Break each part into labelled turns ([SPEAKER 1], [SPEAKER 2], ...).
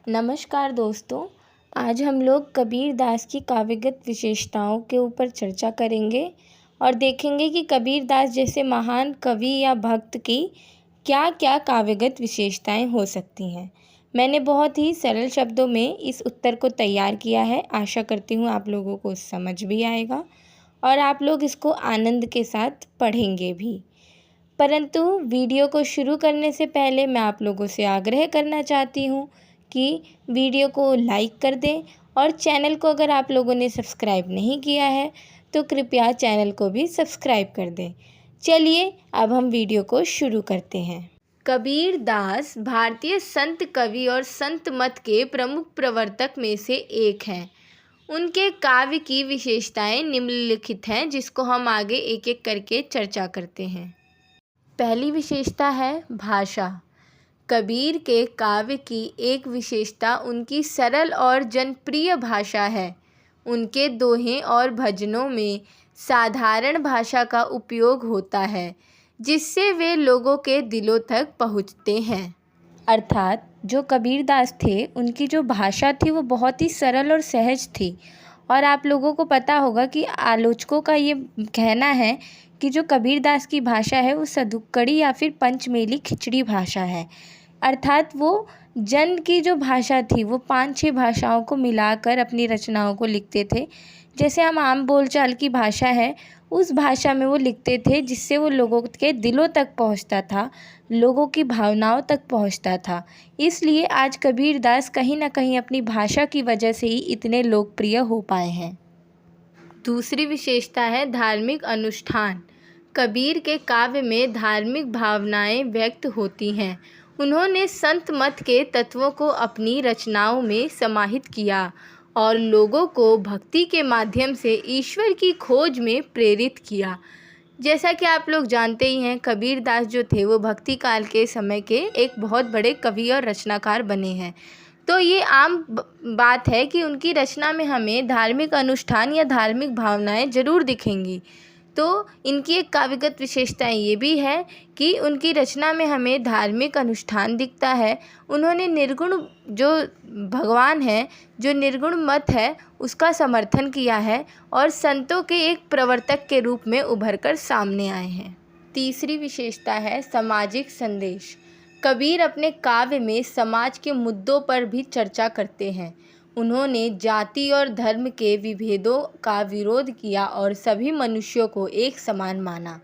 [SPEAKER 1] नमस्कार दोस्तों। आज हम लोग कबीर दास की काव्यगत विशेषताओं के ऊपर चर्चा करेंगे और देखेंगे कि कबीर दास जैसे महान कवि या भक्त की क्या क्या काव्यगत विशेषताएं हो सकती हैं। मैंने बहुत ही सरल शब्दों में इस उत्तर को तैयार किया है। आशा करती हूँ आप लोगों को समझ भी आएगा और आप लोग इसको आनंद के साथ पढ़ेंगे भी। परंतु वीडियो को शुरू करने से पहले मैं आप लोगों से आग्रह करना चाहती हूँ कि वीडियो को लाइक कर दें और चैनल को अगर आप लोगों ने सब्सक्राइब नहीं किया है तो कृपया चैनल को भी सब्सक्राइब कर दें। चलिए अब हम वीडियो को शुरू करते हैं। कबीर दास भारतीय संत कवि और संत मत के प्रमुख प्रवर्तक में से एक हैं। उनके काव्य की विशेषताएं निम्नलिखित हैं, जिसको हम आगे एक एक करके चर्चा करते हैं। पहली विशेषता है भाषा। कबीर के काव्य की एक विशेषता उनकी सरल और जनप्रिय भाषा है। उनके दोहे और भजनों में साधारण भाषा का उपयोग होता है, जिससे वे लोगों के दिलों तक पहुँचते हैं। अर्थात जो कबीर दास थे, उनकी जो भाषा थी वो बहुत ही सरल और सहज थी। और आप लोगों को पता होगा कि आलोचकों का ये कहना है कि जो कबीर दास की भाषा है वो सदुक्कड़ी या फिर पंचमेली खिचड़ी भाषा है। अर्थात वो जन की जो भाषा थी वो 5-6 भाषाओं को मिलाकर अपनी रचनाओं को लिखते थे। जैसे हम आम बोलचाल की भाषा है, उस भाषा में वो लिखते थे, जिससे वो लोगों के दिलों तक पहुंचता था, लोगों की भावनाओं तक पहुंचता था। इसलिए आज कबीर दास कहीं ना कहीं अपनी भाषा की वजह से ही इतने लोकप्रिय हो पाए हैं। दूसरी विशेषता है धार्मिक अनुष्ठान। कबीर के काव्य में धार्मिक भावनाएं व्यक्त होती हैं। उन्होंने संत मत के तत्वों को अपनी रचनाओं में समाहित किया और लोगों को भक्ति के माध्यम से ईश्वर की खोज में प्रेरित किया। जैसा कि आप लोग जानते ही हैं, कबीर दास जो थे वो भक्ति काल के समय के एक बहुत बड़े कवि और रचनाकार बने हैं। तो ये आम बात है कि उनकी रचना में हमें धार्मिक अनुष्ठान या धार्मिक भावनाएं ज़रूर दिखेंगी। तो इनकी एक काव्यगत विशेषताएं ये भी है कि उनकी रचना में हमें धार्मिक अनुष्ठान दिखता है। उन्होंने निर्गुण जो भगवान है, जो निर्गुण मत है, उसका समर्थन किया है और संतों के एक प्रवर्तक के रूप में उभर कर सामने आए हैं। तीसरी विशेषता है सामाजिक संदेश। कबीर अपने काव्य में समाज के मुद्दों पर भी चर्चा करते हैं। उन्होंने जाति और धर्म के विभेदों का विरोध किया और सभी मनुष्यों को एक समान माना।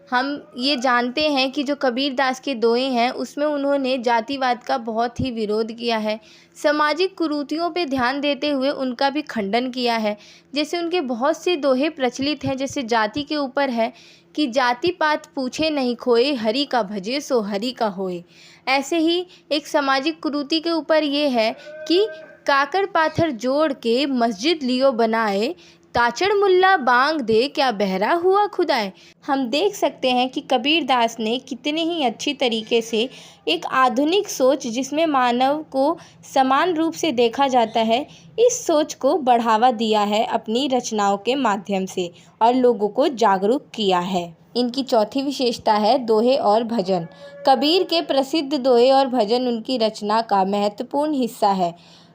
[SPEAKER 1] हम ये जानते हैं कि जो कबीर दास के दोहे हैं उसमें उन्होंने जातिवाद का बहुत ही विरोध किया है। सामाजिक कुरीतियों पे ध्यान देते हुए उनका भी खंडन किया है। जैसे उनके बहुत से दोहे प्रचलित हैं, जैसे जाति के ऊपर है कि जाति पात पूछे नहीं खोए, हरि का भजे सो हरि का होए। ऐसे ही एक सामाजिक कुरीति के ऊपर ये है कि काकर पाथर जोड़ के मस्जिद लियो बनाए, ताचड़ मुल्ला बांग दे क्या बहरा हुआ खुदाए। हम देख सकते हैं कि कबीर दास ने कितने ही अच्छी तरीके से एक आधुनिक सोच, जिसमें मानव को समान रूप से देखा जाता है, इस सोच को बढ़ावा दिया है अपनी रचनाओं के माध्यम से और लोगों को जागरूक किया है। इनकी चौथी विशेषता है दोहे और भजन। कबीर के प्रसिद्ध दोहे और भजन उनकी रचना का महत्वपूर्ण हिस्सा है।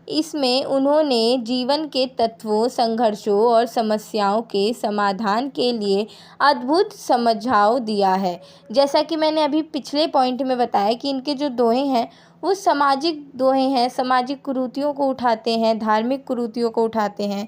[SPEAKER 1] इसमें उन्होंने जीवन के तत्वों, संघर्षों और समस्याओं के समाधान के लिए अद्भुत समझाव दिया है। जैसा कि मैंने अभी पिछले पॉइंट में बताया कि इनके जो दोहे हैं वो सामाजिक दोहे हैं, सामाजिक कुरीतियों को उठाते हैं, धार्मिक कुरीतियों को उठाते हैं।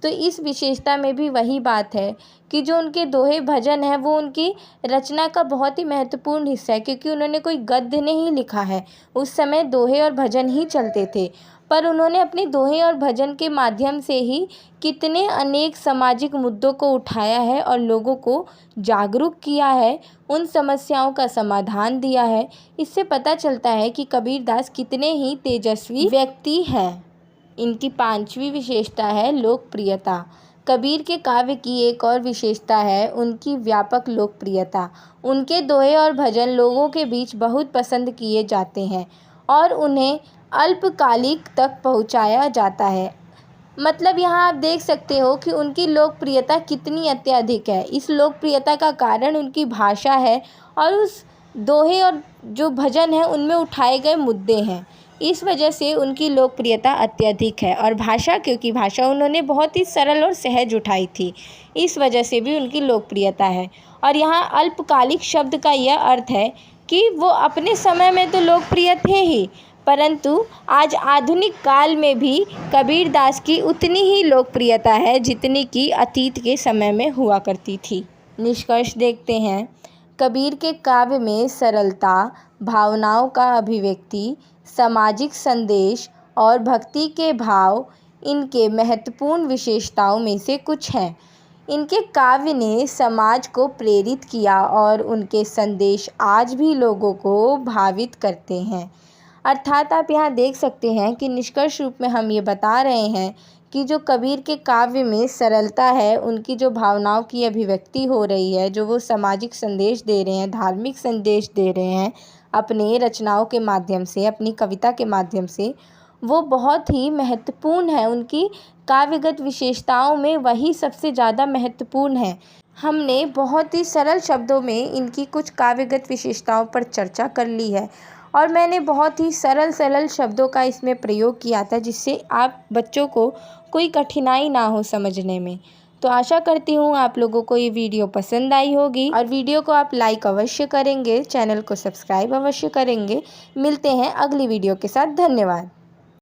[SPEAKER 1] तो इस विशेषता में भी वही बात है कि जो उनके दोहे भजन है वो उनकी रचना का बहुत ही महत्वपूर्ण हिस्सा है, क्योंकि उन्होंने कोई गद्य नहीं लिखा है। उस समय दोहे और भजन ही चलते थे, पर उन्होंने अपने दोहे और भजन के माध्यम से ही कितने अनेक सामाजिक मुद्दों को उठाया है और लोगों को जागरूक किया है, उन समस्याओं का समाधान दिया है। इससे पता चलता है कि कबीर दास कितने ही तेजस्वी व्यक्ति हैं। इनकी पांचवी विशेषता है लोकप्रियता। कबीर के काव्य की एक और विशेषता है उनकी व्यापक लोकप्रियता। उनके दोहे और भजन लोगों के बीच बहुत पसंद किए जाते हैं और उन्हें अल्पकालिक तक पहुंचाया जाता है। मतलब यहाँ आप देख सकते हो कि उनकी लोकप्रियता कितनी अत्यधिक है। इस लोकप्रियता का कारण उनकी भाषा है और उस दोहे और जो भजन है उनमें उठाए गए मुद्दे हैं। इस वजह से उनकी लोकप्रियता अत्यधिक है। और भाषा, क्योंकि भाषा उन्होंने बहुत ही सरल और सहज उठाई थी, इस वजह से भी उनकी लोकप्रियता है। और यहाँ अल्पकालिक शब्द का यह अर्थ है कि वो अपने समय में तो लोकप्रिय थे ही, परंतु आज आधुनिक काल में भी कबीरदास की उतनी ही लोकप्रियता है जितनी कि अतीत के समय में हुआ करती थी। निष्कर्ष देखते हैं। कबीर के काव्य में सरलता, भावनाओं का अभिव्यक्ति, सामाजिक संदेश और भक्ति के भाव इनके महत्वपूर्ण विशेषताओं में से कुछ हैं। इनके काव्य ने समाज को प्रेरित किया और उनके संदेश आज भी लोगों को भावित करते हैं। अर्थात आप यहाँ देख सकते हैं कि निष्कर्ष रूप में हम ये बता रहे हैं कि जो कबीर के काव्य में सरलता है, उनकी जो भावनाओं की अभिव्यक्ति हो रही है, जो वो सामाजिक संदेश दे रहे हैं, धार्मिक संदेश दे रहे हैं अपने रचनाओं के माध्यम से, अपनी कविता के माध्यम से, वो बहुत ही महत्वपूर्ण है। उनकी काव्यगत विशेषताओं में वही सबसे ज़्यादा महत्वपूर्ण है। हमने बहुत ही सरल शब्दों में इनकी कुछ काव्यगत विशेषताओं पर चर्चा कर ली है और मैंने बहुत ही सरल शब्दों का इसमें प्रयोग किया था, जिससे आप बच्चों को कोई कठिनाई ना हो समझने में। तो आशा करती हूँ आप लोगों को ये वीडियो पसंद आई होगी और वीडियो को आप लाइक अवश्य करेंगे, चैनल को सब्सक्राइब अवश्य करेंगे। मिलते हैं अगली वीडियो के साथ। धन्यवाद।